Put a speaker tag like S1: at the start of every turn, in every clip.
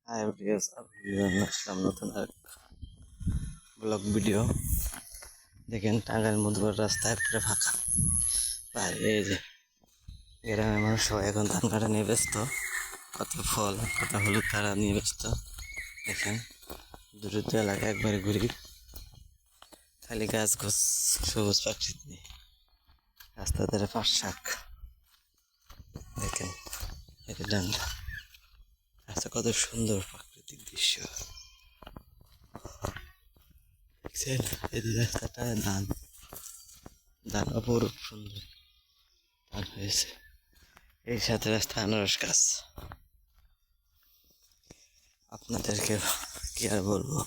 S1: Hi viewers, আমি আসলাম নতুন এক ব্লগ ভিডিও। দেখেন টাঙ্গাইল মধুপুর রাস্তায় পুরো ফাঁকা। আর এই যে গ্রামের মানুষ সবাই এখন ধান কাটা নিয়ে ব্যস্ত, কত ফল কত হলুদ কাটা নিয়ে ব্যস্ত। দেখেন দ্রুত এলাকা একবারে ঘুরি, খালি গাছ গাছ সবুজ প্রাকৃতিক নেই, রাস্তা ধারে পাট শাক। দেখেন এটা ডান্ডা রাস্তা, কত সুন্দর প্রাকৃতিক দৃশ্য। দেখছেন এই রাস্তাটা ধান ধান অপরূপ সুন্দর ধান হয়েছে। এই সাথে রাস্তা আনারস গাছ। আপনাদেরকে কি আর বলবো,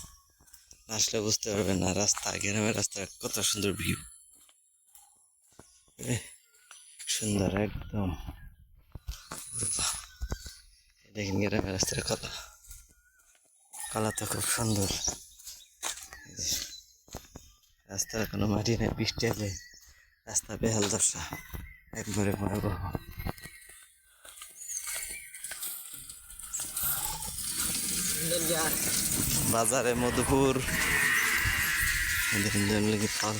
S1: আসলে বুঝতে পারবেন না রাস্তা, গ্রামের রাস্তা কত সুন্দর ভিউ, সুন্দর একদম। দেখেন গ্রামের রাস্তার কলা, কলা তো খুব সুন্দর। রাস্তার কোনো মাটি নেই, বৃষ্টি এলে রাস্তা বেহাল দশা, একবারে ভয়াবহ। বাজারে মধুপুর ফল,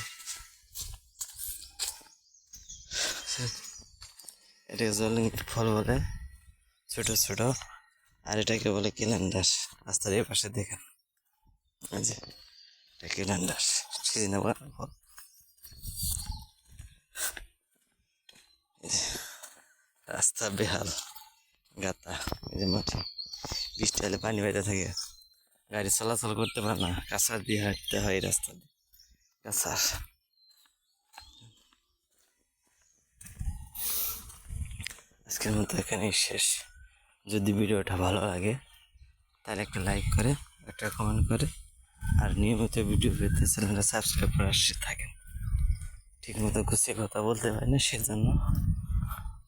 S1: এটাকে জলঙ্গির ফল বলে, ছোট ছোট। আর এটাকে বলে কিলান্ডাস। রাস্তার এই পাশে দেখেন, এই যে এটা কিলান্ডাস, সেদিনে ফল। রাস্তা বেহাল, গাতা, এই যে মাটি, বৃষ্টি হলে পানি বাইরে থাকে, গাড়ি চলাচল করতে পারে না, কাঁচার দিয়ে হাঁটতে হয় এই রাস্তা দিয়ে, কাঁচার। আজকের মতো এখানেই শেষ। যদি ভিডিওটা ভালো লাগে তাহলে একটা লাইক করে, একটা কমেন্ট করে, আর নিয়মিত ভিডিও পেতে চ্যানেলটা সাবস্ক্রাইব করে আসতে থাকেন। ঠিক মতো গুছিয়ে কথা বলতে পারি না, সেজন্য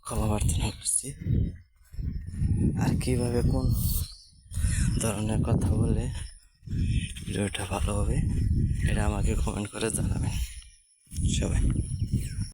S1: ক্ষমা প্রার্থনা করছি। আর কীভাবে কোন ধরনের কথা বলে ভিডিওটা ভালো হবে এটা আমাকে কমেন্ট করে জানাবেন সবাই।